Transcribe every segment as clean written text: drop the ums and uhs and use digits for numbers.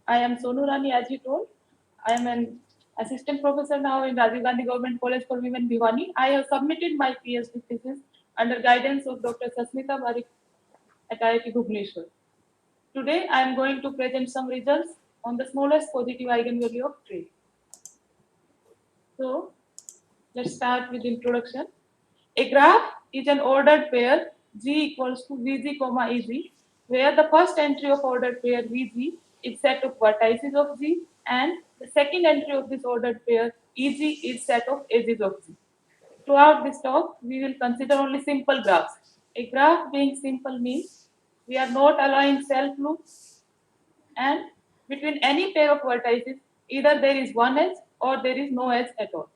I am Sonu Rani, as you told. I am an assistant professor now in Rajiv Gandhi Government College for Women, Bhiwani. I have submitted my PhD thesis under guidance of Dr. Sasmita Barik at IIT Bhubaneswar. Today, I am going to present some results on the smallest positive eigenvalue of tree. So, let's start with introduction. A graph is an ordered pair G equals to Vg comma Ez, where the first entry of ordered pair Vg is set of vertices of G and the second entry of this ordered pair Eg is set of edges of G. Throughout this talk, we will consider only simple graphs. A graph being simple means we are not allowing self loops, and between any pair of vertices, either there is one edge or there is no edge at all.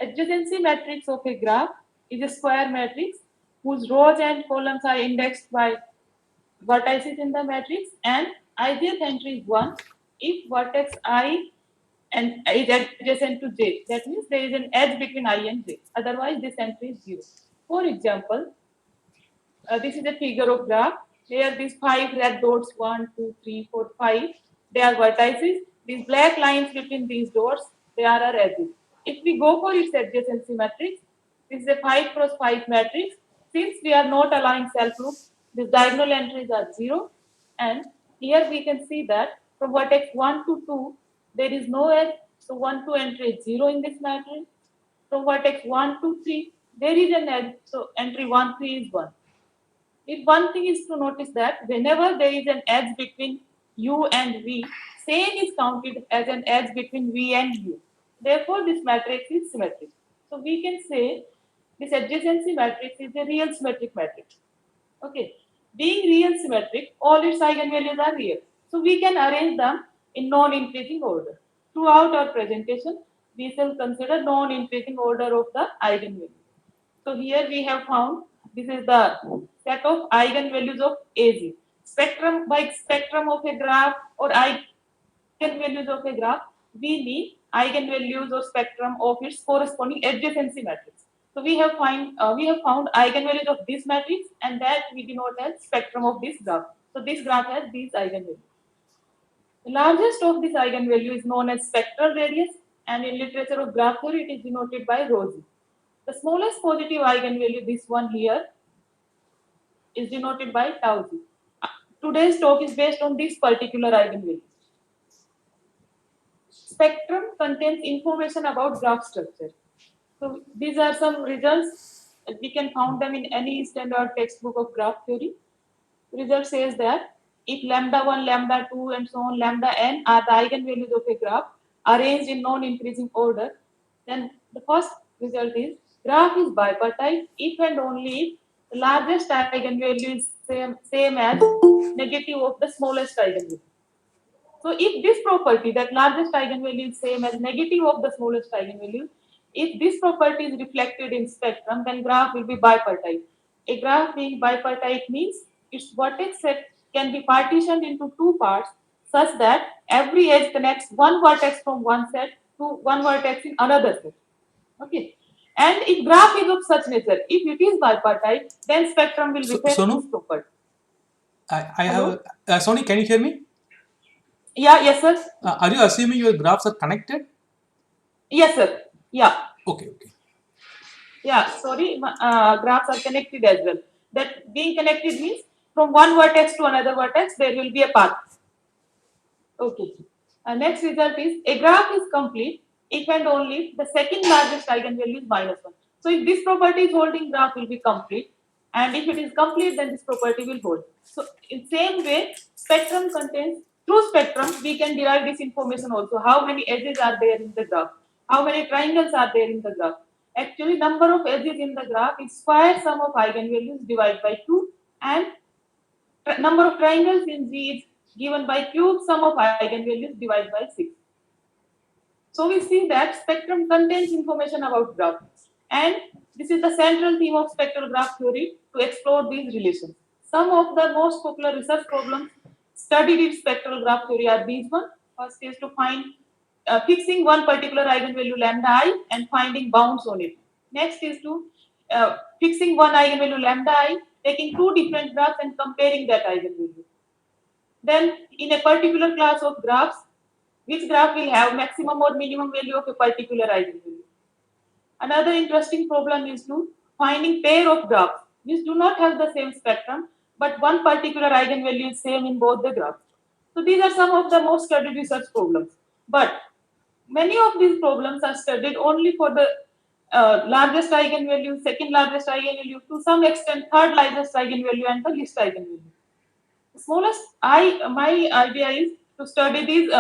Adjacency matrix of a graph is a square matrix whose rows and columns are indexed by vertices in the matrix, and ith entry is 1 if vertex I and is adjacent to j. That means there is an edge between I and j. Otherwise, this entry is 0. For example, this is a figure of graph. Here these 5 red dots, 1, 2, 3, 4, 5, they are vertices. These black lines between these dots, they are our edges. If we go for its adjacency matrix, this is a 5 cross 5 matrix. Since we are not allowing self loop, these diagonal entries are 0. And here we can see that from vertex 1 to 2, there is no edge. So 1, 2 entry is 0 in this matrix. From vertex 1 to 3, there is an edge. So entry 1, 3 is 1. If one thing is to notice that whenever there is an edge between u and v, same is counted as an edge between v and u. Therefore, this matrix is symmetric. So we can say this adjacency matrix is a real symmetric matrix. Okay, being real symmetric, all its eigenvalues are real. So we can arrange them in non-increasing order. Throughout our presentation, we shall consider non-increasing order of the eigenvalues. So here we have found this is the set of eigenvalues of AZ. Spectrum by spectrum of a graph or eigenvalues of a graph, we need eigenvalues or spectrum of its corresponding adjacency matrix. So we have found eigenvalues of this matrix, and that we denote as spectrum of this graph. So this graph has these eigenvalues. The largest of this eigenvalue is known as spectral radius, and in literature of graph theory it is denoted by rho z. The smallest positive eigenvalue, this one here, is denoted by tau z. Today's talk is based on this particular eigenvalue. Spectrum contains information about graph structure. So these are some results. We can find them in any standard textbook of graph theory. Result says that if lambda 1, lambda 2, and so on, lambda n are the eigenvalues of a graph arranged in non-increasing order, then the first result is graph is bipartite if and only if the largest eigenvalue is same as negative of the smallest eigenvalue. So if this property, that largest eigenvalue is same as negative of the smallest eigenvalue, if this property is reflected in spectrum, then graph will be bipartite. A graph being bipartite means its vertex set can be partitioned into two parts such that every edge connects one vertex from one set to one vertex in another set. Okay. And if graph is of such nature, if it is bipartite, then spectrum will reflect this property. I have Sony, can you hear me? Yeah, yes, sir. Are you assuming your graphs are connected? Yes, sir. Yeah. Okay. Yeah, sorry, graphs are connected as well. That being connected means from one vertex to another vertex, there will be a path. Okay. Next result is a graph is complete if and only if the second largest eigenvalue is -1. So if this property is holding, graph will be complete. And if it is complete, then this property will hold. So in same way, spectrum contains, through spectrum, we can derive this information also. How many edges are there in the graph? How many triangles are there in the graph? Actually, number of edges in the graph is square sum of eigenvalues divided by 2, and number of triangles in G is given by cube sum of eigenvalues divided by 6. So we see that spectrum contains information about graph, and this is the central theme of spectral graph theory to explore these relations. Some of the most popular research problems studied in spectral graph theory are these one. First is to find fixing one particular eigenvalue lambda I and finding bounds on it. Next is to fixing one eigenvalue lambda I, taking two different graphs and comparing that eigenvalue. Then in a particular class of graphs, which graph will have maximum or minimum value of a particular eigenvalue. Another interesting problem is to finding pair of graphs which do not have the same spectrum, but one particular eigenvalue is same in both the graphs. So these are some of the most studied research problems. But many of these problems are studied only for the largest eigenvalue, second largest eigenvalue, to some extent third largest eigenvalue and the least eigenvalue. Smallest my idea is to study these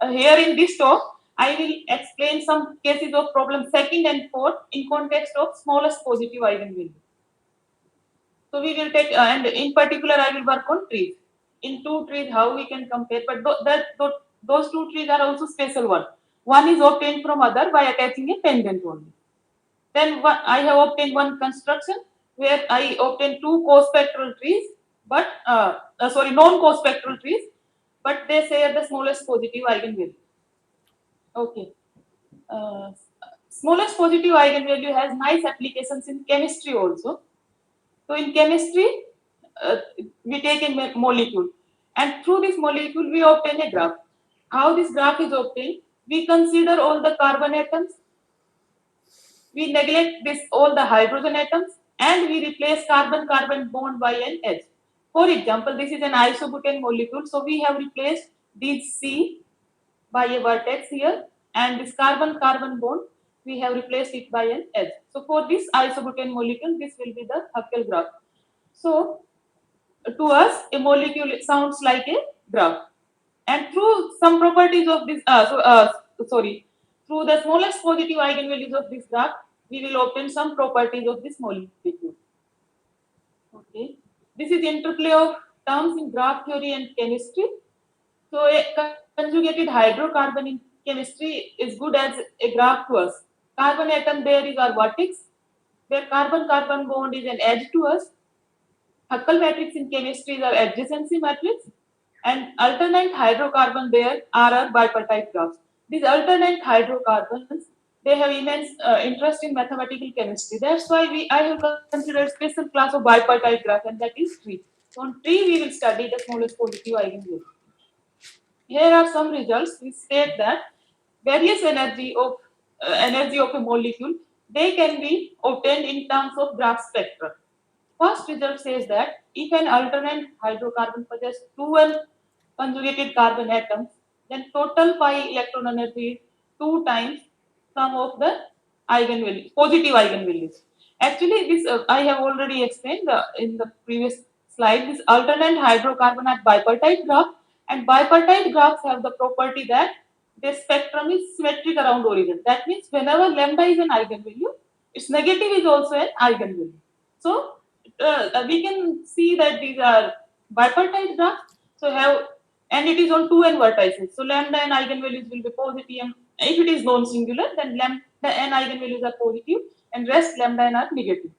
here in this talk. I will explain some cases of problem second and fourth in context of smallest positive eigenvalue. So we will take and in particular I will work on trees. In two trees how we can compare, but those two trees are also special one. One is obtained from other by attaching a pendant only. Then I have obtained one construction where I obtained two co-spectral trees, but non co-spectral trees, but they share the smallest positive eigenvalue. Okay. Uh, Smallest positive eigenvalue has nice applications in chemistry also. So in chemistry, we take a molecule, and through this molecule we obtain a graph. How this graph is obtained? We consider all the carbon atoms, we neglect this all the hydrogen atoms, and we replace carbon-carbon bond by an H. For example, this is an isobutane molecule, so we have replaced this C by a vertex here, and this carbon-carbon bond we have replaced it by an H. So for this isobutane molecule, this will be the Huckel graph. So to us, a molecule sounds like a graph, and through some properties of this, through the smallest positive eigenvalues of this graph, we will obtain some properties of this molecule. Okay, this is interplay of terms in graph theory and chemistry. So a conjugated hydrocarbon in chemistry is good as a graph to us. Carbon atom there is our vertex, where carbon-carbon bond is an edge to us. Huckel matrix in chemistry is our adjacency matrix, and alternate hydrocarbon there are our bipartite graphs. These alternate hydrocarbons, they have immense interest in mathematical chemistry. That's why I have considered special class of bipartite graph, and that is tree. So on tree we will study the smallest positive eigenvalue. Here are some results which state that various energy of a molecule, they can be obtained in terms of graph spectra. First result says that if an alternate hydrocarbon possesses two conjugated carbon atoms, then total pi electron energy is 2 times sum of the eigenvalues, positive eigenvalues. Actually, this I have already explained in the previous slide. This alternate hydrocarbon are bipartite graph, and bipartite graphs have the property that their spectrum is symmetric around origin. That means whenever lambda is an eigenvalue, its negative is also an eigenvalue. So we can see that these are bipartite graphs. So have, and it is on 2n vertices. So lambda and eigenvalues will be positive, and if it is non-singular, then lambda and eigenvalues are positive, and rest lambda and are negative.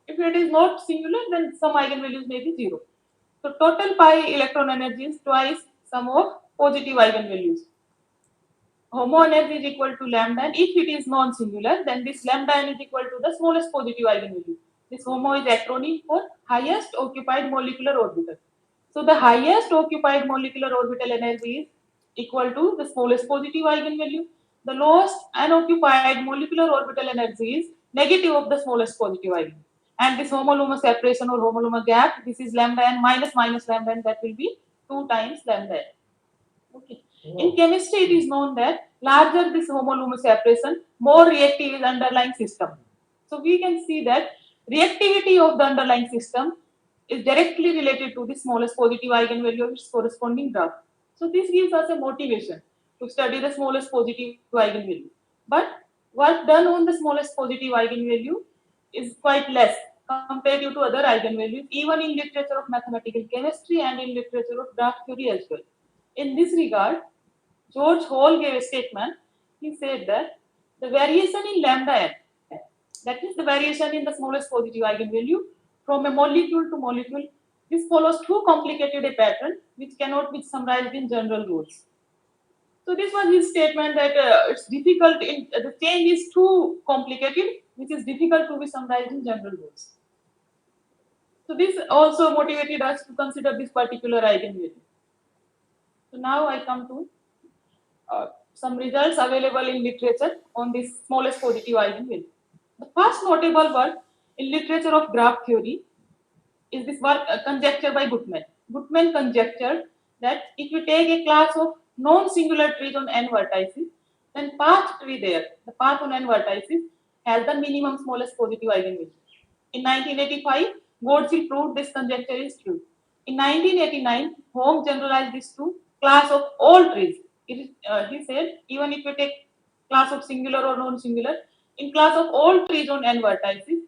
If it is not singular, then some eigenvalues may be zero. So total pi electron energy is twice sum of positive eigenvalues. Homo energy is equal to lambda, and if it is non-singular, then this lambda n is equal to the smallest positive eigenvalue. This HOMO is acronym for highest occupied molecular orbital. So the highest occupied molecular orbital energy is equal to the smallest positive eigenvalue. The lowest unoccupied molecular orbital energy is negative of the smallest positive eigenvalue. And this homolume separation or homolume gap, this is lambda n minus lambda n, that will be 2 times lambda n. Okay. In chemistry, it is known that larger this homolume separation, more reactive is underlying system. So we can see that reactivity of the underlying system is directly related to the smallest positive eigenvalue of its corresponding graph. So this gives us a motivation to study the smallest positive eigenvalue. But work done on the smallest positive eigenvalue is quite less compared to other eigenvalues, even in literature of mathematical chemistry and in literature of graph theory as well. In this regard, George Hall gave a statement. He said that the variation in lambda n, that is the variation in the smallest positive eigenvalue from a molecule to molecule, this follows too complicated a pattern which cannot be summarized in general rules. So this was his statement that it's difficult, the change is too complicated, which is difficult to be summarized in general rules. So this also motivated us to consider this particular eigenvalue. So now I come to some results available in literature on this smallest positive eigenvalue. The first notable work in literature of graph theory is this work conjecture by Gutmann. Gutmann conjectured that if you take a class of non-singular trees on n vertices, then path tree there, the path on n vertices, has the minimum smallest positive eigenvalue. In 1985, Goldfield proved this conjecture is true. In 1989, Holmes generalized this to class of all trees. He said, even if you take class of singular or non-singular, in class of all trees on n vertices,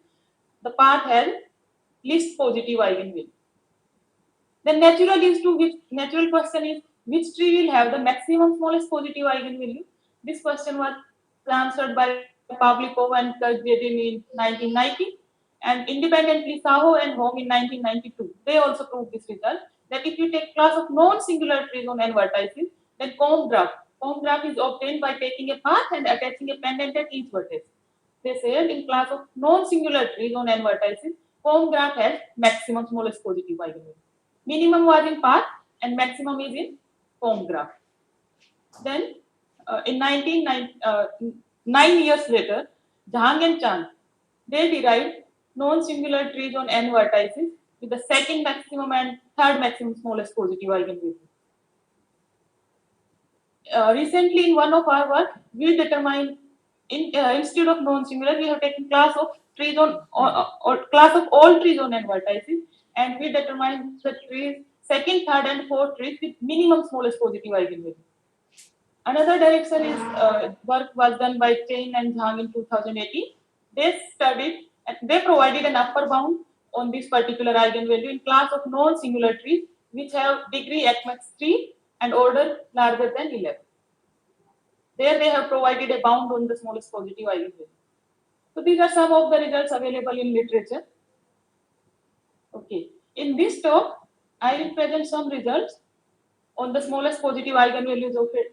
the path has least positive eigenvalue. The natural question is which tree will have the maximum smallest positive eigenvalue? This question was answered by Pavlikov and Kurtjadin in 1990 and independently Saho and Hong in 1992. They also proved this result that if you take class of non-singular trees on n vertices, then comb graph is obtained by taking a path and attaching a pendant at each vertex. They said in class of non-singular trees on n vertices, comb graph has maximum smallest positive eigenvalue. Minimum was in path and maximum is in comb graph. Then in 9 years later, Jhang and Chand, they derived non-singular trees on n vertices with the second maximum and third maximum smallest positive eigenvalue. Recently, in one of our work, we determined instead of non-singular, we have taken class of trees on or class of all trees on n vertices, and we determined the trees second, third, and fourth trees with minimum smallest positive eigenvalue. Another direction is work was done by Chain and Zhang in 2018. They provided an upper bound on this particular eigenvalue in class of non-singular trees which have degree at max 3 and order larger than 11. There they have provided a bound on the smallest positive eigenvalue. So these are some of the results available in literature. Okay. In this talk, I will present some results on the smallest positive eigenvalues of a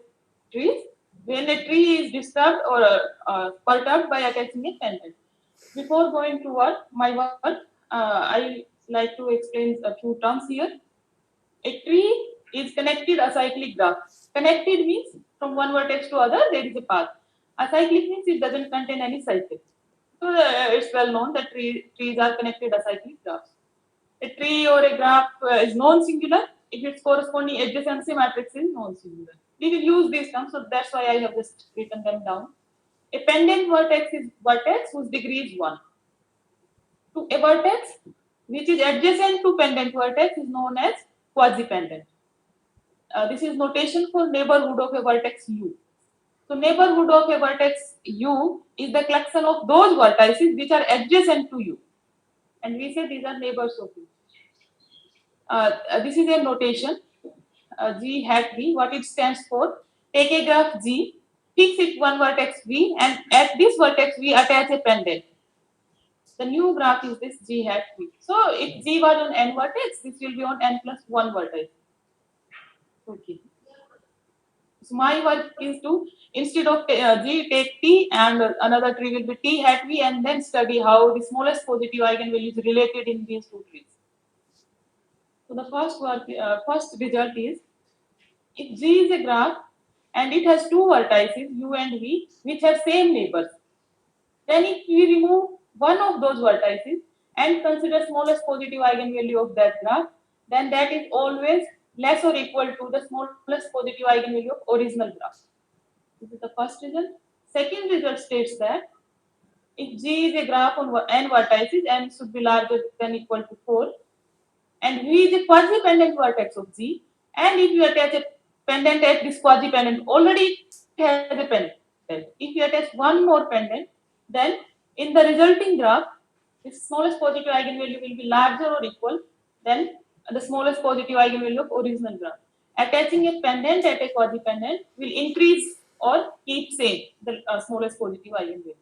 tree when a tree is disturbed or perturbed by attaching a pendant. Before going to my work, I like to explain a few terms here. A tree is connected acyclic graph. Connected means from one vertex to other there is a path. Acyclic means it doesn't contain any cycle. So it's well known that trees are connected acyclic graphs. A tree or a graph is non-singular if its corresponding adjacency matrix is non-singular. We will use these terms, so that's why I have just written them down. A pendant vertex is vertex whose degree is 1. To a vertex which is adjacent to pendant vertex is known as quasi-pendant. This is notation for neighborhood of a vertex U. So neighborhood of a vertex U is the collection of those vertices which are adjacent to U. And we say these are neighbors of U. This is a notation, G hat V, what it stands for. Take a graph G, fix it one vertex V, and at this vertex V attach a pendant. The new graph is this G hat V. So if G was on n vertex, this will be on n plus 1 vertex. Okay. So my work is to, instead of G, take T and another tree will be T hat V and then study how the smallest positive eigenvalue is related in these two trees. So the first result is, if G is a graph and it has two vertices U and V which have same neighbors, then if we remove one of those vertices and consider smallest positive eigenvalue of that graph, then that is always less or equal to the smallest positive eigenvalue of original graph. This is the first result. Second result states that if G is a graph on n vertices, n should be larger than equal to 4, and V is a quasi-pendant vertex of G, and if you attach a pendant at this quasi-pendant, already it has a pendant. If you attach one more pendant, then in the resulting graph, the smallest positive eigenvalue will be larger or equal than the smallest positive eigenvalue of original graph. Attaching a pendant at a quasi-pendant will increase or keep same the smallest positive eigenvalue.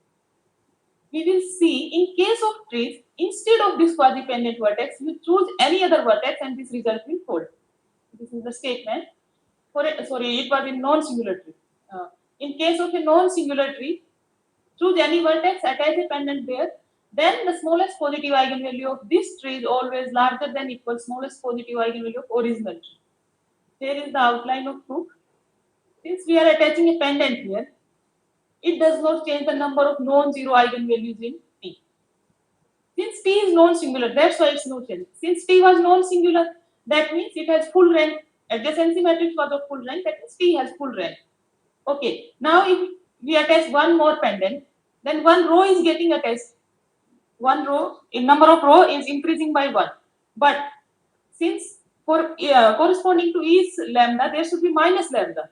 We will see in case of trees, instead of this quasi-pendant vertex, you choose any other vertex and this result will hold. This is the statement. It was in non-singular tree. In case of a non-singular tree, choose any vertex, attach a pendant there, then the smallest positive eigenvalue of this tree is always larger than equal smallest positive eigenvalue of original tree. Here is the outline of proof. Since we are attaching a pendant here, it does not change the number of non-zero eigenvalues in T. Since T is non-singular, that's why it's no change. Since T was non-singular, that means it has full rank. Adjacency matrix was of full rank, that means T has full rank. Okay, now if we attach one more pendant, then one row is getting attached. One row, in number of row is increasing by 1. But since for corresponding to each lambda, there should be minus lambda.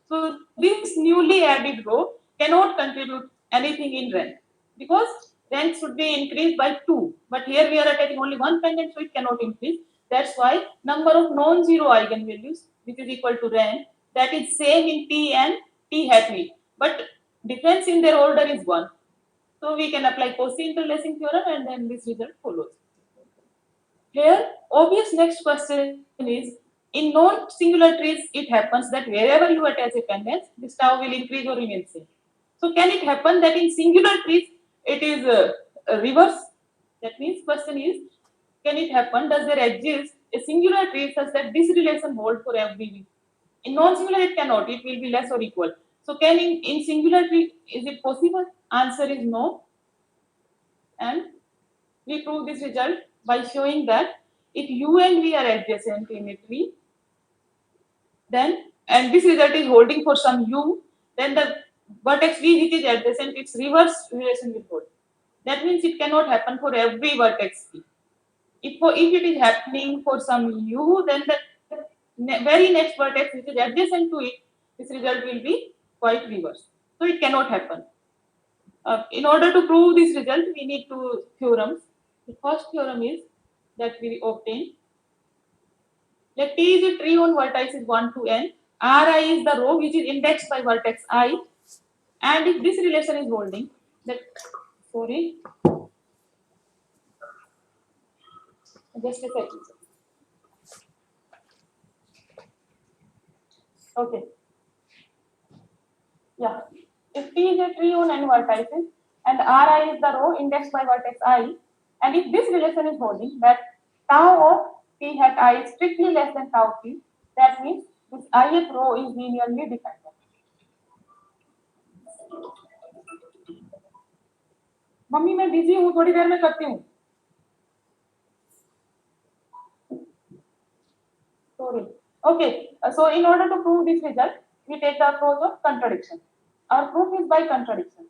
So this newly added row cannot contribute anything in rank because rank should be increased by 2. But here we are attaching only one pendant, so it cannot increase. That's why number of non-zero eigenvalues, which is equal to rank, that is same in T and T hat V. But difference in their order is 1. So we can apply Cauchy interlacing theorem and then this result follows. Here, obvious next question is, in non-singular trees, it happens that wherever you attach a pendant, this tau will increase or remain same. So can it happen that in singular trees, it is reverse? That means question is, can it happen, does there exist a singular tree such that this relation hold for every V? In non-singular, it cannot, it will be less or equal. So can in singular tree, is it possible? Answer is no. And we prove this result by showing that if U and V are adjacent in a tree, then, and this result is holding for some U, then the vertex V which is adjacent, its reverse relation will hold. That means it cannot happen for every vertex V. If it is happening for some U, then the very next vertex which is adjacent to it, this result will be quite reverse. So it cannot happen. In order to prove this result, we need two theorems. The first theorem is that we obtain. Let T is a tree on vertices 1 to n. Ri is the row which is indexed by vertex I. And if this relation is holding, that, sorry, just a second. Okay. Yeah. If T is a tree on n vertices and Ri is the row indexed by vertex I, and if this relation is holding, that tau of T hat I is strictly less than tau T, that means this ith row is linearly dependent. Mummy मैं busy हूँ, थोड़ी देर में करती हूँ. Sorry. Okay. So in order to prove this result, we take the approach of contradiction. Our proof is by contradiction.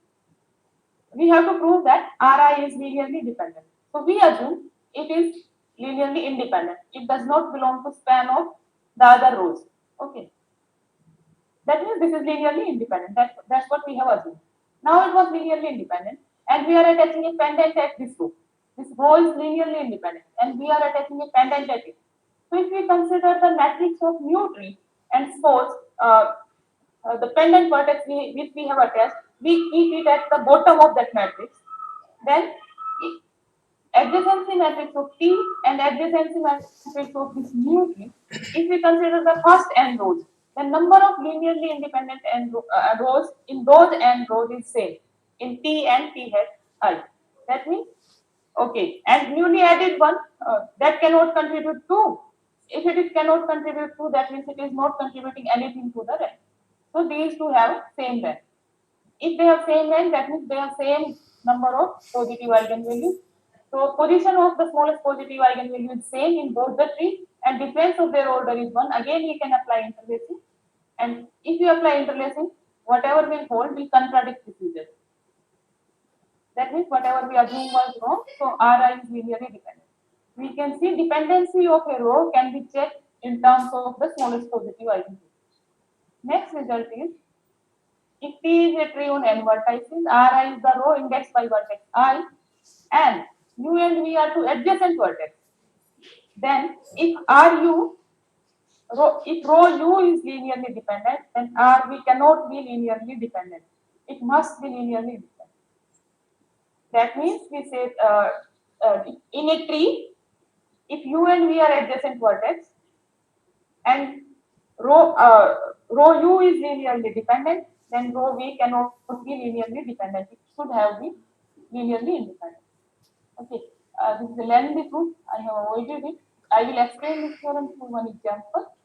We have to prove that Ri is linearly dependent. So we assume it is linearly independent. It does not belong to span of the other rows. Okay. That means this is linearly independent. That's what we have assumed. Now it was linearly independent, and we are attaching a pendant at this row. This row is linearly independent, and we are attaching a pendant at it. So if we consider the matrix of mu tree and suppose the pendant vertex which we have attached, we keep it at the bottom of that matrix, then adjacency matrix of T and adjacency matrix of this mu tree, if we consider the first n rows, the number of linearly independent rows in those n rows is same in T and T hat I. That means, okay, and newly added one that cannot contribute 2. If it cannot contribute 2, that means it is not contributing anything to the rank. So these two have same rank. If they have same rank, that means they have same number of positive eigenvalues. So position of the smallest positive eigenvalue is same in both the tree, and difference of their order is 1. Again, we can apply interlacing, and if you apply interlacing, whatever will hold will contradict this result. That means whatever we assume was wrong, so Ri is linearly dependent. We can see dependency of a row can be checked in terms of the smallest positive eigenvalue. Next result is, if T is a tree on n vertices, Ri is the row indexed by vertex I, and U and V are two adjacent vertex. Then if row U is linearly dependent, then RV cannot be linearly dependent. It must be linearly dependent. That means we say in a tree, if U and V are adjacent vertex and row U is linearly dependent, then row V cannot be linearly dependent. It should have been linearly independent. Okay, this is the lengthy proof. I have avoided it. I will explain this theorem through one example.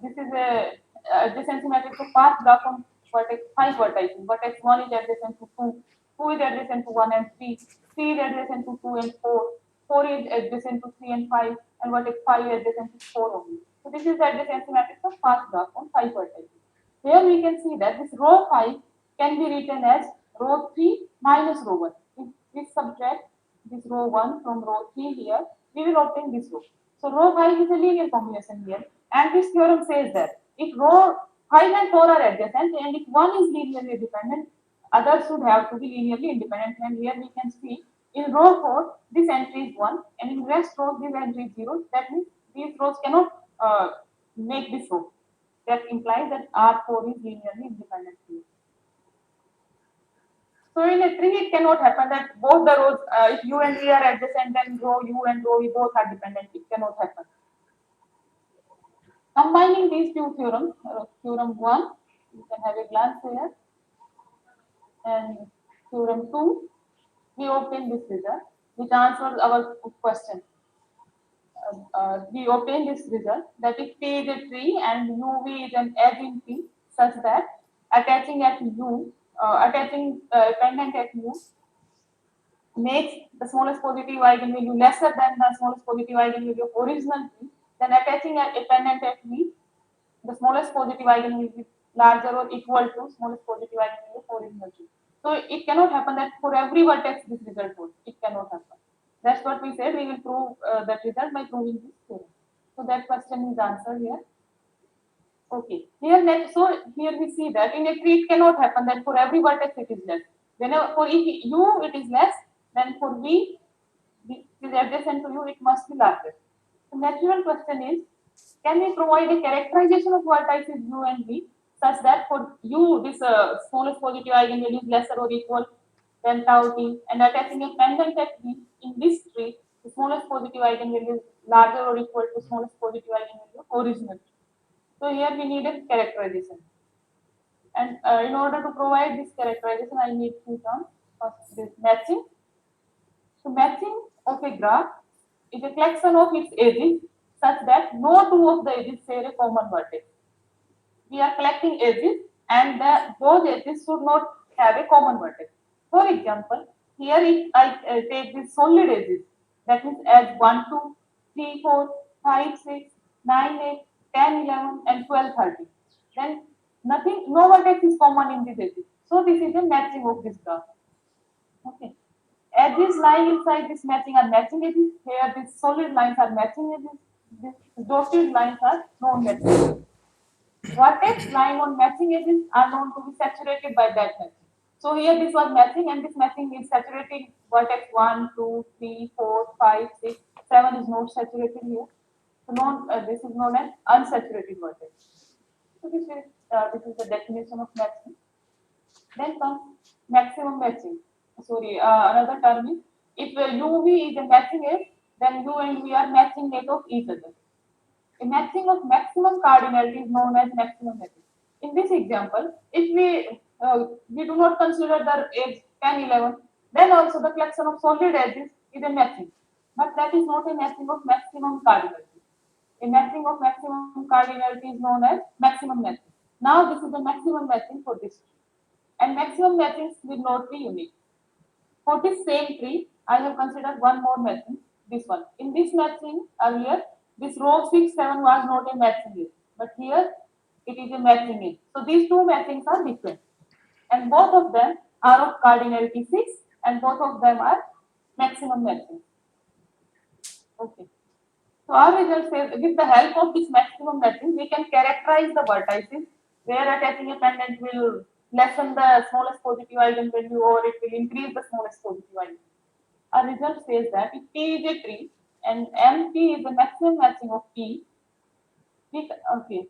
this is a adjacency matrix of path graph on vertex 5 vertices. Vertex 1 is adjacent to 2, 2 is adjacent to 1 and 3, 3 is adjacent to 2 and 4, 4 is adjacent to 3 and 5, and vertex 5 is adjacent to 4 only. So this is the adjacency matrix of path graph on 5 vertices. Here we can see that this row 5 can be written as row 3 minus row 1. If we subtract this row 1 from row 3 here, we will obtain this row. So row 5 is a linear combination here, and this theorem says that if row 5 and 4 are adjacent and if one is linearly dependent, others should have to be linearly independent. And here we can see in row 4 this entry is 1 and in rest rows this entry is 0. That means these rows cannot make this row. That implies that R4 is linearly independent here. So in a tree, it cannot happen that both the rows, if U and V are adjacent, then row U and row V both are dependent. It cannot happen. Combining these two theorems, theorem 1, you can have a glance here, and theorem 2, we obtain this result, which answers our question. We obtain this result that if P is a tree and UV is an edge in P, such that attaching at U, pendant at U makes the smallest positive eigenvalue lesser than the smallest positive eigenvalue of original P, then attaching a pendant at V, the smallest positive eigenvalue is larger or equal to smallest positive eigenvalue of original P. So it cannot happen that for every vertex this result holds. It cannot happen. That's what we said. We will prove that result by proving this theorem. So that question is answered here. Okay. So here we see that in a tree it cannot happen that for every vertex it is less. Whenever for if U it is less, then for V is adjacent to U it must be larger. The natural question is, can we provide a characterization of vertices U and V such that for U this smallest positive eigenvalue is lesser or equal than tau t, and attaching a pendant at V in this tree, the smallest positive eigenvalue is larger or equal to smallest positive eigenvalue of original. So here we need a characterization. And in order to provide this characterization, I need two terms. First is matching. So matching of a graph is a collection of its edges such that no two of the edges share a common vertex. We are collecting edges and those edges should not have a common vertex. For example, here if I take these solid edges, that means edge 1, 2, 3, 4, 5, 6, 9, 8, 10, 11 and 12, 13. Then no vertex is common in these edges. So this is a matching of this graph. Okay. Edges lying inside this matching are matching edges. Here these solid lines are matching edges. These dotted lines are non-matching edges. Vertex lying on matching edges are known to be saturated by that matching. So here this was matching and this matching is saturating vertex 1, 2, 3, 4, 5, 6, 7 is not saturated here. So this is known as unsaturated vertex. So this is the definition of matching. Then comes maximum matching. Another term is if UV is a matching edge, then U and V are matching edge of each other. A matching of maximum cardinality is known as maximum matching. In this example, if we do not consider the edge 10, 11, then also the collection of solid edges is a matching. But that is not a matching of maximum cardinality. A matching of maximum cardinality is known as maximum matching. Now this is the maximum matching for this tree. And maximum matchings will not be unique. For this same tree, I have considered one more matching, this one. In this matching earlier, this row 6, 7 was not a matching edge, but here it is a matching edge. So these two matchings are different. And both of them are of cardinality 6 and both of them are maximum matching. Okay. So our result says with the help of this maximum matching, we can characterize the vertices where attaching a pendant will lessen the smallest positive eigenvalue or it will increase the smallest positive eigenvalue. Our result says that if P is a tree and MP is the maximum matching of P, okay.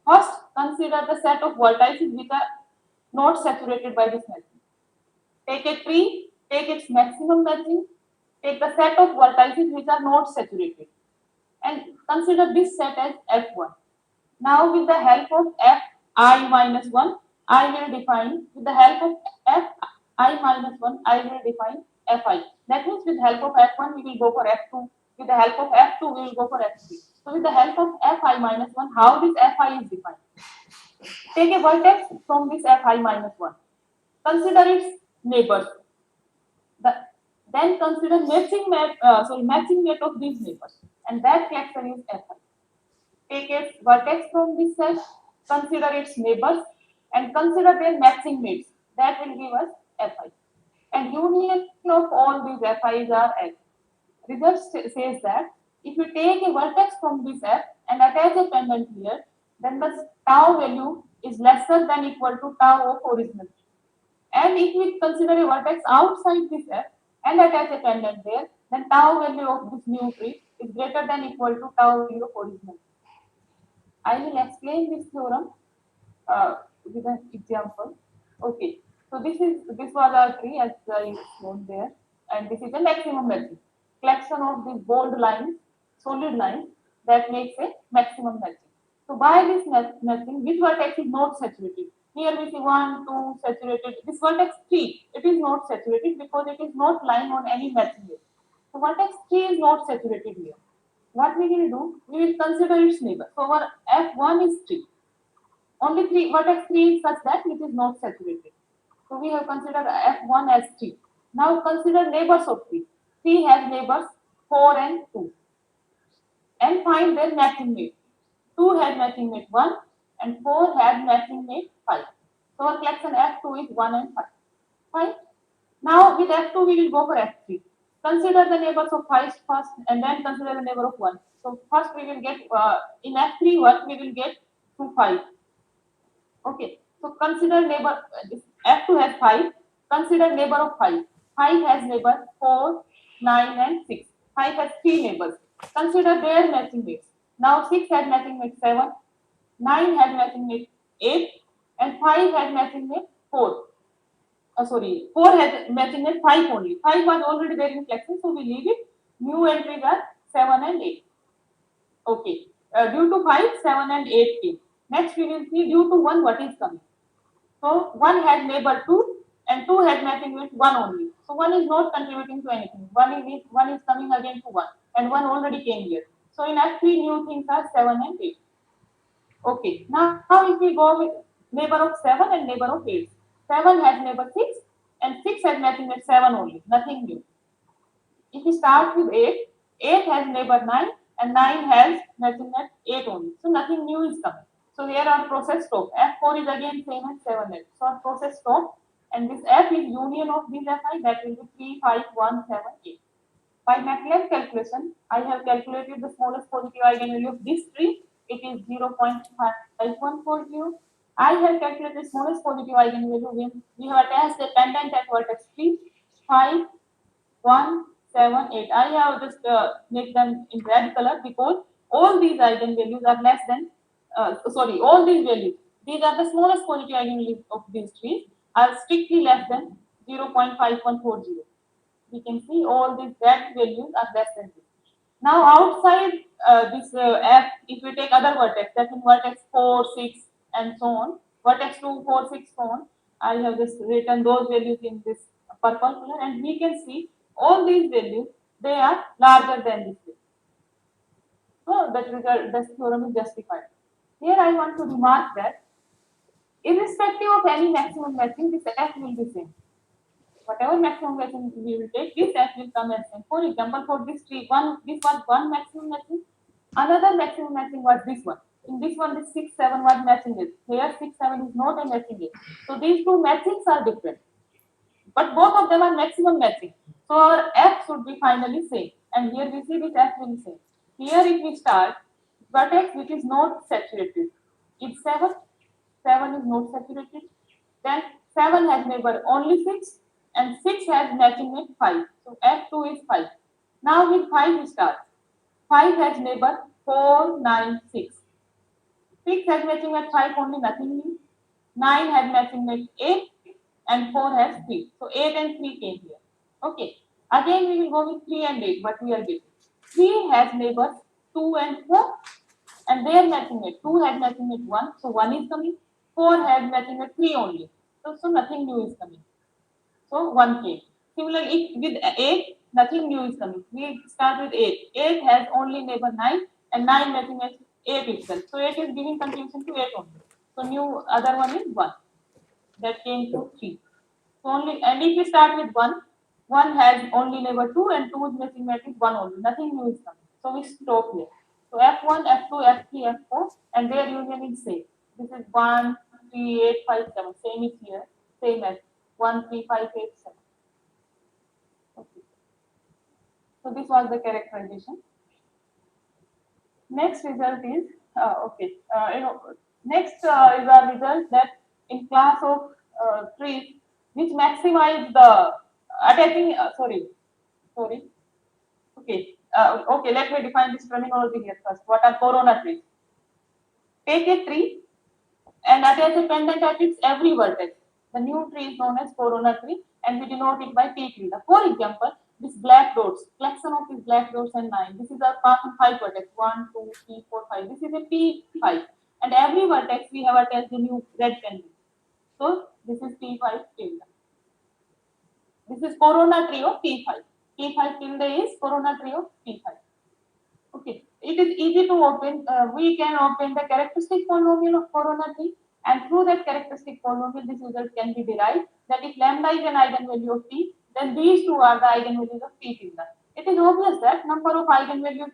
First, consider the set of vertices which are not saturated by this matching. Take a tree, take its maximum matching, take the set of vertices which are not saturated, and consider this set as F1. Now, with the help of Fi minus 1, I will define, with the help of Fi minus 1, I will define Fi. That means with the help of F1, we will go for F2. With the help of F2, we will go for F3. So with the help of fi minus 1, how this fi is defined? Take a vertex from this fi minus 1. Consider its neighbors. The, then consider matching weight of these neighbors, and that collection is fi. Take a vertex from this set, consider its neighbors, and consider their matching mates. That will give us fi. And union of all these fi's are f. Result says that if you take a vertex from this f and attach a pendant here, then the tau value is lesser than equal to tau of original. And if we consider a vertex outside this f and attach a pendant there, then tau value of this new tree is greater than equal to tau value of original. I will explain this theorem with an example. Okay, so this was our tree as I shown there, and this is a maximum matching collection of these bold lines, solid lines that makes a maximum matching. So by this matching, which vertex is not saturated? Here we see 1, 2 saturated. This vertex 3, it is not saturated because it is not lying on any matching edge. So vertex 3 is not saturated here. What we will do? We will consider its neighbor. So our f1 is 3. Only 3 vertex 3 is such that it is not saturated. So we have considered f1 as 3. Now consider neighbors of 3. 3 has neighbors 4 and 2. And find their matching mate. 2 has matching mate 1 and 4 has matching mate 5. So our collection f2 is 1 and 5. Fine. Now with f2 we will go for f3. Consider the neighbors of 5 first and then consider the neighbor of 1. So first we will get in f3 1 we will get 2 5. Okay, so consider neighbor, f2 has 5, consider neighbor of 5. 5 has neighbor 4, 9 and 6. 5 has 3 neighbors. Consider their matching mates. Now 6 has matching mate 7, 9 has matching mate 8 and 5 has matching mate 4. 4 has matching mate 5 only. 5 was already there in collection, so we leave it. New entries are 7 and 8. Okay, due to 5, 7 and 8 came. Next we will see due to 1 what is coming. So 1 has neighbor 2 and 2 has matching with 1 only. So 1 is not contributing to anything. 1 is coming again to 1 and 1 already came here. So in F3 new things are 7 and 8. Okay, now if we go with neighbor of 7 and neighbor of 8. 7 has neighbor 6 and 6 has matching with 7 only, nothing new. If we start with 8, 8 has neighbor 9 and 9 has matching at 8 only. So nothing new is coming. So here our process stop. F4 is again same as 7F. So our process stop and this F is union of these Fi, that will be 3, 5, 1, 7, 8. By MATLAB calculation, I have calculated the smallest positive eigenvalue of this tree. It is 0.5140. I have calculated the smallest positive eigenvalue when we have attached a pendant at vertex 3, 5, 1, 7, 8. I have just make them in red color because all these eigenvalues are less than, all these values, these are the smallest positive eigenvalues of these trees, are strictly less than 0.5140. We can see all these red values are less than this. Now outside this F, if we take other vertex, that means vertex 4, 6 and so on, vertex 2, 4, 6, so on, I have just written those values in this purple color and we can see all these values, they are larger than this value. So that result, this theorem is justified. Here I want to remark that irrespective of any maximum matching, this F will be same. Whatever maximum matching we will take, this F will come as same. For example, for this tree, this was one maximum matching, another maximum matching was this one. In this one, this 6, 7 was matching it. Here 6, 7 is not a matching it. So these two matchings are different. But both of them are maximum matching. So our F should be finally same. And here we see this F will be same. Here if we start, vertex which is not saturated, it's 7. 7 is not saturated. Then 7 has neighbor only 6 and 6 has matching with 5. So F2 is 5. Now with 5 we start. 5 has neighbor 4, 9, 6. 6 has matching with 5 only, nothing new. 9 has matching with 8 and 4 has 3. So 8 and 3 came here. Okay. Again we will go with 3 and 8, but we are getting. 3 has neighbors 2 and 4 and they are matching with 2 has matching with 1. So 1 is coming. 4 has matching with 3 only. So nothing new is coming. So 1 came. Similarly, with 8, nothing new is coming. We start with 8. 8 has only neighbor 9 and 9 matching matches 8 itself. So 8 is giving contribution to 8 only. So new other one is 1. That came to 3. So only, and if we start with 1 has only neighbor 2 and 2 is missing matrix 1 only. Nothing new is coming. So we stop here. So F1, F2, F3, F4 and their union is same. This is 1, 3, 8, 5, 7. Same is here. Same as 1, 3, 5, 8, 7. Okay. So this was the characterization. Next result is next is a result that in class of trees which maximize the attaching. Okay, let me define this terminology here first. What are corona trees? Take a tree and attach a pendant at its every vertex. The new tree is known as corona tree and we denote it by P tilde. For example, this black dots, collection of these black dots and 9. This is our path on 5 vertex, 1, 2, 3, 4, 5. This is a P5 and every vertex we have attached a new red pendant. So this is P5 tilde. This is corona tree of P5. P5 tilde is corona tree of P5. Okay, it is easy to open. We can open the characteristic polynomial of corona tree, and through that characteristic polynomial, this result can be derived that if lambda is an eigenvalue of P, then these two are the eigenvalues of P tilde. It is obvious that number of eigenvalues,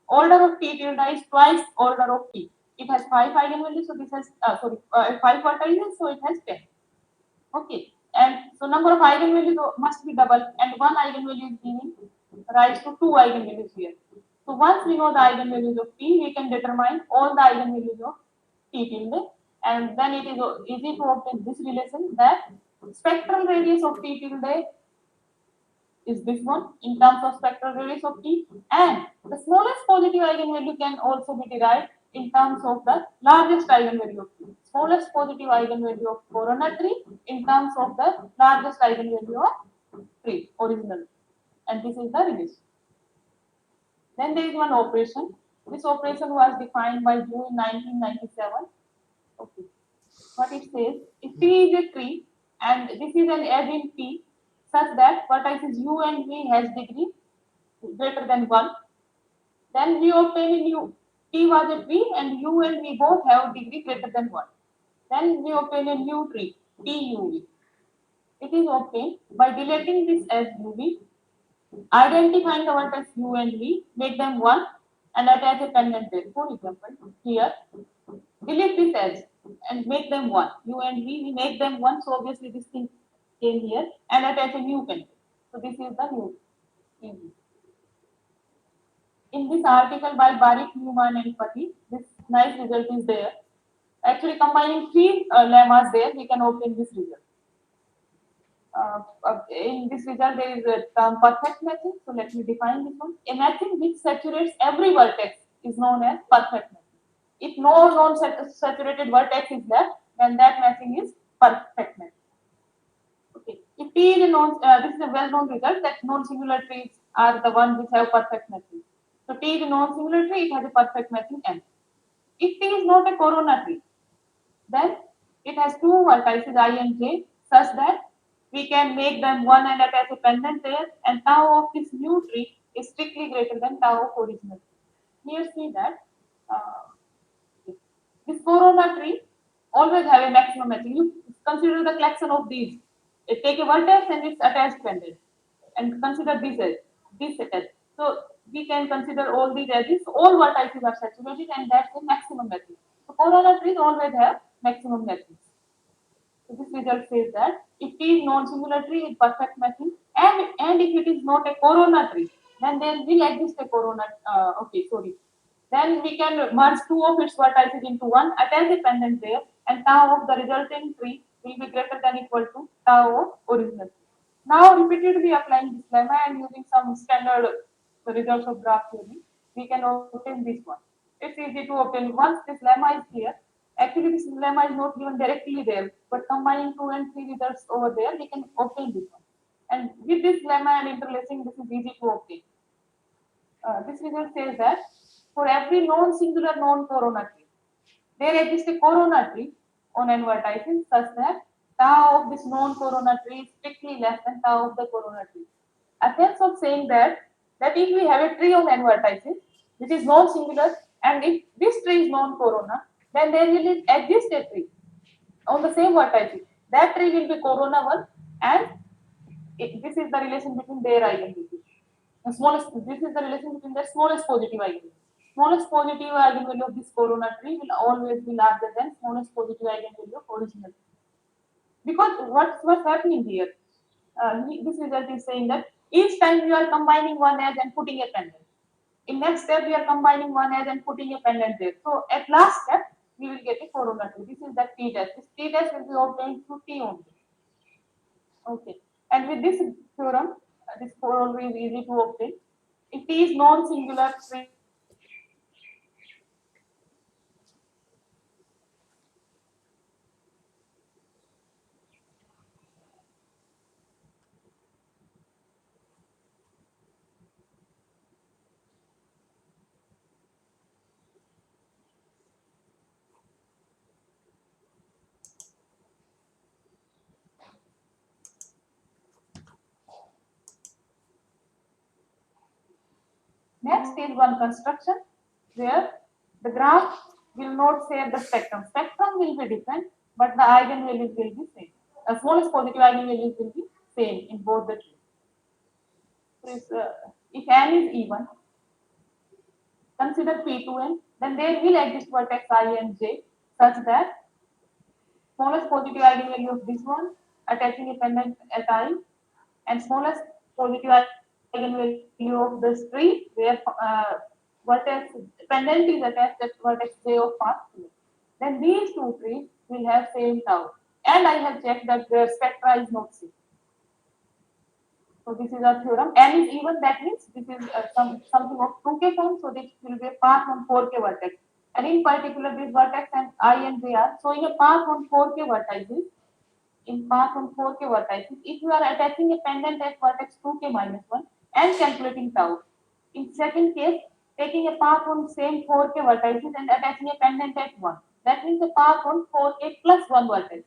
order of P tilde is twice order of P. It has 5 eigenvalues, so this has 5 vertices, so it has 10. Okay, and so number of eigenvalues must be double, and one eigenvalue is giving rise to 2 eigenvalues here. So once we know the eigenvalues of P, we can determine all the eigenvalues of P tilde, and then it is easy to obtain this relation that spectral radius of P tilde is this one in terms of spectral radius of P, and the smallest positive eigenvalue can also be derived in terms of the largest eigenvalue of P. Smallest positive eigenvalue of corona tree in terms of the largest eigenvalue of tree original, and this is the relation. Then there is one operation. This operation was defined by Joule in 1997. Okay. What it says, if P is a tree and this is an edge in P such that vertices U and V has degree greater than 1, then we obtain a new P was a tree and U and V both have degree greater than 1. Then we obtain a new tree, PUV. It is obtained by deleting this as UV, identifying the vertex U and V, make them 1 and attach a pendant there. For example, here, delete this edge and make them 1. U and V, we make them 1, so obviously this thing came here and attach a new pendant. So this is the new PV. In this article by Barik, Newman and Pati, this nice result is there. Actually combining 3 lemmas there, we can obtain this result. In this result, there is a term perfect matching. So let me define this one. A matching which saturates every vertex is known as perfect matching. If no non-saturated vertex is left, then that matching is perfect matching. Okay. If P is a this is a well-known result that non-singular trees are the ones which have perfect matching. So T is a non-singular tree; it has a perfect matching M. If T is not a corona tree, then it has 2 vertices I and J such that we can make them 1 and attach a pendant there, and tau of this new tree is strictly greater than tau of original tree. Here see that this corona tree always have a maximum matching. You consider the collection of these. Take a vertex and its attached pendant, and consider this edge, this edge. So we can consider all these edges. All vertices are saturated, and that's the maximum matching. So corona trees always have maximum matching. So this result says that if T is non-singular tree, it's perfect matching, and if it is not a corona tree, then there will exist a corona. Then we can merge 2 of its vertices into 1, attach a pendant there, and tau of the resulting tree will be greater than equal to tau of original tree. Now repeatedly applying this lemma and using some standard results of graph theory, we can obtain this one. It's easy to obtain once this lemma is here. Actually, this lemma is not given directly there, but combining 2 and 3 results over there, we can obtain this one. And with this lemma and interlacing, this is easy to obtain. This result says that for every non-singular non-corona tree, there exists a corona tree on n vertices such that tau of this non-corona tree is strictly less than tau of the corona tree. A sense of saying that if we have a tree on n vertices which is non-singular, and if this tree is non-corona, then there will exist a tree on the same vertex. That tree will be corona 1, and this is the relation between their eigenvalue. The smallest, this is the relation between the smallest positive eigenvalue. Smallest positive eigenvalue of this corona tree will always be larger than smallest positive eigenvalue of original. Because what's happening here? This result is saying that each time we are combining one edge and putting a pendant. In next step, we are combining one edge and putting a pendant there. So at last step, we will get a corona tree. This is the t test. This t test will be obtained through t only. Okay. And with this theorem, this corollary is easy to obtain. If t is non-singular tree, next is one construction where the graph will not share the spectrum. Spectrum will be different, but the eigenvalues will be same. The smallest positive eigenvalues will be same in both the trees. So if n is even, consider P2n, then there will exist vertex I and j such that smallest positive eigenvalue of this one attaching a pendant at I, and smallest positive eigenvalue of this tree where vertex pendant is attached at vertex j of path 2. Then these two trees will have same tau, and I have checked that their spectra is not same. So this is our theorem. N is even, that means this is something of 2k form, so this will be a path on 4k vertex. And in particular, this vertex and I and J are showing a path on 4k vertices. In path on 4k vertices, if you are attaching a pendant at vertex 2k minus 1 and calculating tau. In second case, taking a path on same 4k vertices and attaching a pendant at 1. That means a path on 4k plus 1 vertex.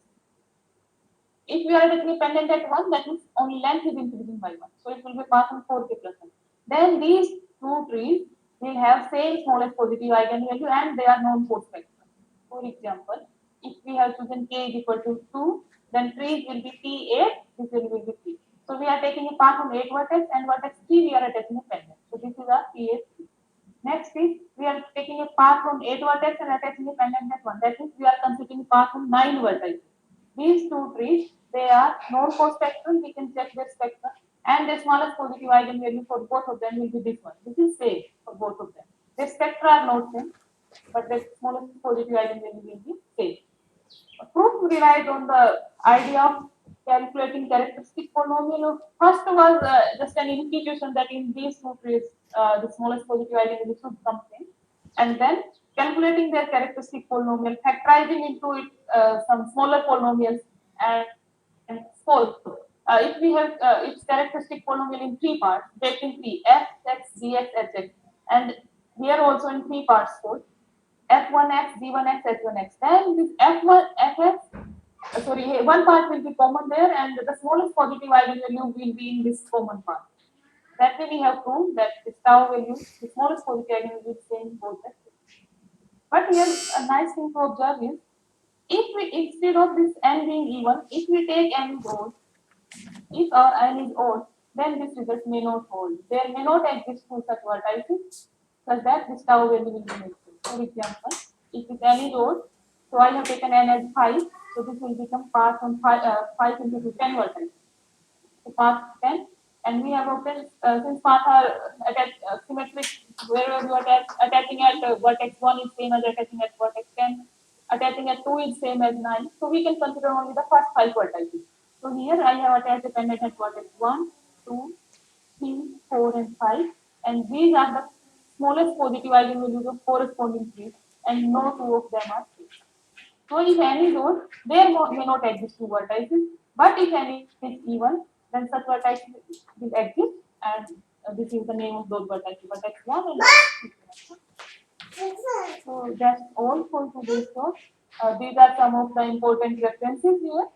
If we are attaching a pendant at 1, that means only length is increasing by 1. So it will be path on 4k plus 1. Then these two trees will have same smallest positive eigenvalue and they are known for spectrum. For example, if we have chosen k is equal to 2, then trees will be T8, this will be T. So we are taking a path on 8 vertex and vertex 3 we are attaching a pendant. So this is our T8 tree. Next is we are taking a path on 8 vertex and attaching a pendant at 1. That means we are considering path on 9 vertices. These two trees, they are known for spectrum, we can check their spectrum, and the smallest positive eigenvalue for both of them will be this one. This is same for both of them. Their spectra are not same, but the smallest positive eigenvalue will be same. Proof relies on the idea of calculating characteristic polynomial. First was just an institution that in these two trees, the smallest positive eigenvalue should come same, and then calculating their characteristic polynomial, factorizing into it some smaller polynomials, and fourth, if we have its characteristic polynomial in three parts, taking three f, x, gx, hx, and here also in three parts, fourth, f1x, g1x, h1x. Then this f1, fx, sorry, one part will be common there, and the smallest positive eigenvalue will be in this common part. That way we have proved that this tau value, the smallest positive eigenvalue is same in both the cases. But here a nice thing to observe is, if we, instead of this n being even, if we take n is odd, if our n is odd, then this result may not hold. There may not exist two such vertices such that this tau value will be negative. For example, if this n is odd, so I have taken n as 5, so this will become path on 5 into 10 vertices. So path 10, and we have obtained, since paths are symmetric, wherever you are attaching at vertex 1 is same as attaching at vertex 10, attaching at 2 is same as 9, so we can consider only the first 5 vertices. So here I have attached a pendant at vertex 1, 2, 3, 4 and 5, and these are the smallest positive eigenvalues of corresponding trees, and no two of them are same. So if n is odd, there may not exist two vertices, but if n is even, then such vertices will exist, and this is the name of those vertices, vertex 1 and vertex 2. So that's all for today's talk. These are some of the important references here.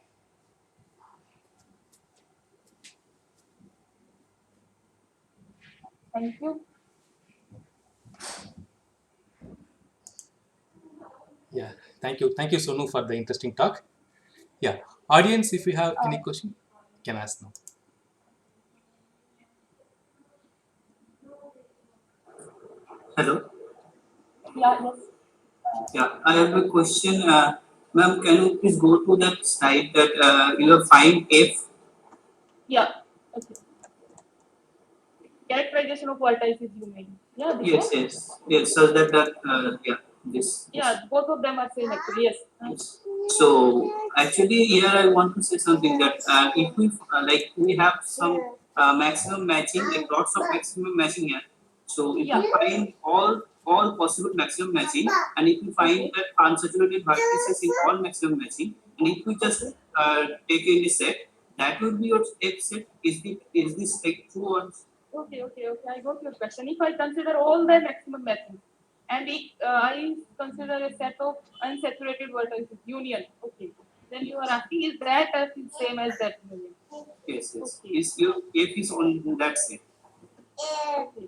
Thank you. Yeah, thank you, Sonu, for the interesting talk. Yeah, audience, if you have any question, can ask now. Hello. Yeah, yes. Yeah, I have a question. Ma'am, can you please go to that slide that you have find F? Yeah. Okay. Characterization of vertices you mean? Yeah, this Yes, one? yes, yes. So that yeah, this. Yeah, both of them are same actually. Yes. Yes. So actually, here I want to say something that if we like we have some maximum matching, like lots of maximum matching here. So if we Yeah. find all possible maximum matching, and if we find Okay. that unsaturated vertices in all maximum matching, and if we just Okay. take any set, that would be your F set. Is this like true or? Okay. I got your question. If I consider all the maximum matching, and if I consider a set of unsaturated vertices union, okay, then you are Yes, asking is that as is same as that union? yes. Okay. Is your F is on that set? Okay.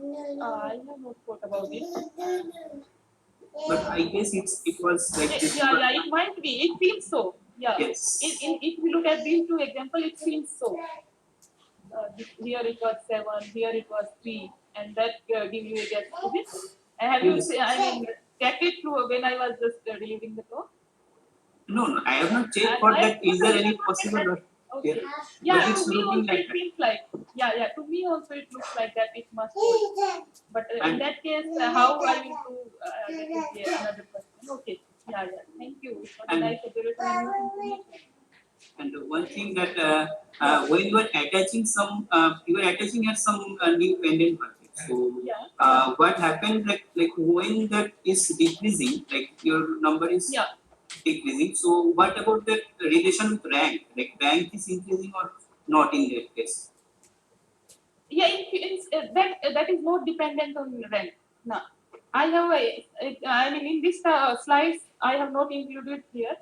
I have not thought about it. But I guess it was like this. Yeah. It might be. It seems so. Yeah. Yes. If we look at these two examples, it seems so. Here it was 7, here it was 3, and that give you a guess. Is it? And have you Yes. say, I mean, checked it through when I was just delivering the talk? No, I have not checked for I that. Is there any okay, possible? Yeah, okay. but Yeah, to it's me looking also like it that. seems like, yeah. To me also it looks like that it must hold. But in And that case, how I will prove that is another question. Okay. Yeah. Thank you for the and nice elaboration and new information. and one thing that Yeah. when you are attaching some, you are attaching at some new pendant market. So Yeah. what happened like when that is decreasing, like your number is Yeah. decreasing. So what about the relation with rank? Like rank is increasing or not in that case? Yeah, that is not dependent on rank. No, I have I mean in this slides I have not included here,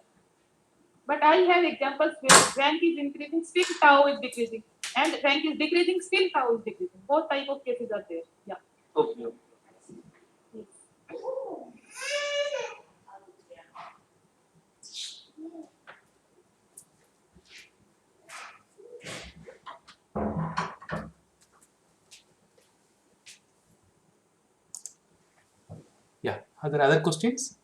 but I have examples where rank is increasing, still tau is decreasing, and rank is decreasing, still tau is decreasing. Both type of cases are there. Yeah. Okay. Yes. Yeah, are there other questions?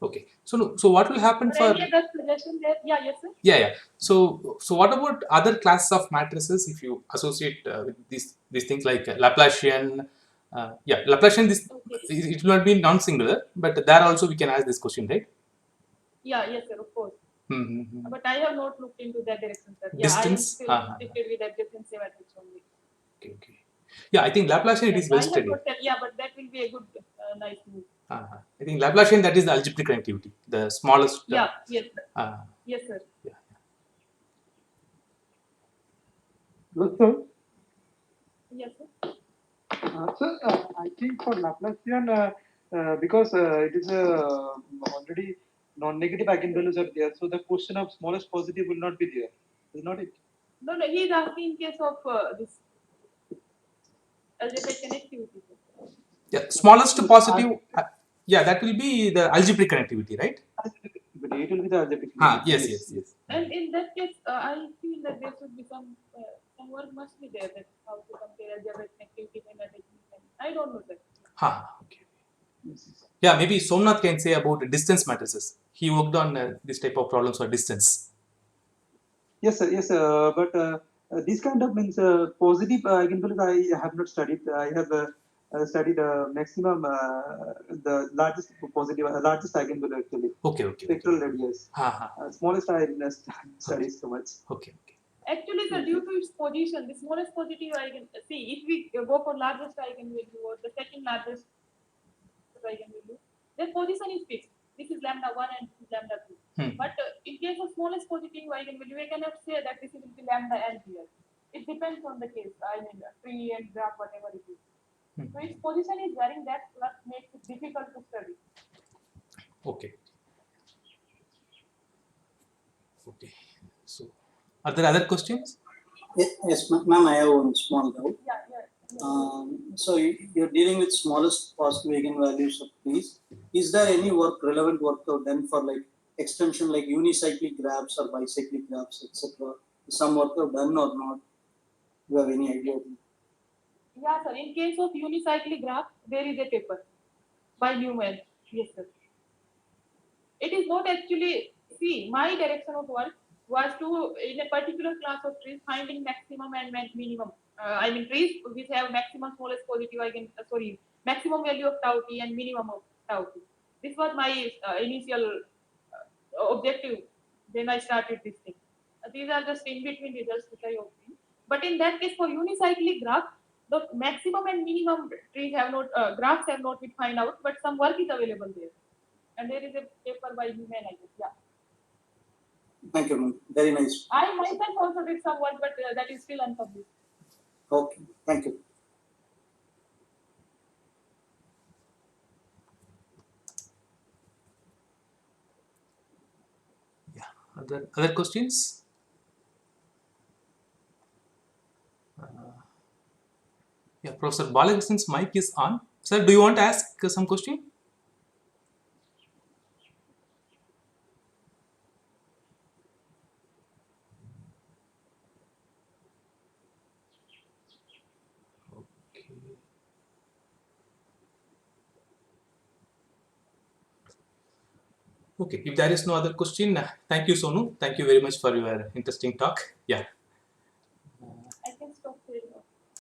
Okay, so no, so what will happen Or for any other suggestion there? Yeah. Yes, sir. yeah. So what about other classes of matrices if you associate with these things like Laplacian? Laplacian. This Okay. it will not be non-singular, but there also we can ask this question, right? Yeah. Yes, sir. Of course. Mm-hmm. But I have not looked into that direction, sir. Yeah, I am Distance. still restricted with adjacency matrix only. Okay. Yeah, I think Laplacian it Yes, is well I have studied. got that. Yeah, but that will be a good, nice move. I think Laplacian that is the algebraic connectivity, the smallest. Yeah. Yes, sir. Uh, Yes, sir. yeah. Hello, sir. Yes, sir. Sir, I think for Laplacian, because it is already non-negative eigenvalues are there, so the question of smallest positive will not be there. Is not it? No, he is asking in case of this algebraic connectivity. Sir. Yeah, smallest So, positive. Yeah, that will be the algebraic connectivity, right? but it will be the algebraic. Yes. And in that case, I feel that there should be some work must be there that how to compare algebraic connectivity and adjacency. I don't know that. Okay. Yes. Yeah, maybe Somnath can say about distance matrices. He worked on this type of problems for distance. Yes, sir. Yes, but this kind of means positive eigenvalues I have not studied. I have studied maximum the largest positive, largest eigenvalue actually. Okay. Spectral radius. Smallest I did not study so much. Okay. Actually, sir, due to its position, the smallest positive eigen see if we go for largest eigenvalue or the second largest eigenvalue, their position is fixed. This is lambda 1 and this is lambda 2. But in case of smallest positive eigenvalue, we cannot say that this will be lambda and here. It depends on the case. I mean, tree and graph, whatever it is. So its position is varying. That what makes it difficult to study. Okay. Okay. So, are there other questions? Yes, ma'am, I have one small doubt. Yeah, yeah. So you're dealing with smallest positive eigenvalues of these. Is there any relevant work done for like extension like unicyclic graphs or bicyclic graphs, etc.? Some work done or not? Do you have any idea? Yeah, sir. In case of unicyclic graph, there is a paper by Newman. Yes, sir. It is not actually, see, my direction of work was to, in a particular class of trees, finding maximum and minimum. I mean, trees which have maximum smallest positive sorry, maximum value of tau t and minimum of tau t. This was my initial objective when I started this thing. These are just in between results which I obtained. But in that case, for unicyclic graph, the maximum and minimum trees have not, graphs have not been found out, but some work is available there. And there is a paper by Newman, I guess. Yeah. Thank you, ma'am. Very nice. I myself also did some work, but that is still unpublished. Okay, thank you. Yeah. Other questions? Yeah, Professor Balakrishnan's mic is on. Sir, do you want to ask some question? Okay. Okay, if there is no other question, thank you, Sonu. Thank you very much for your interesting talk. Yeah.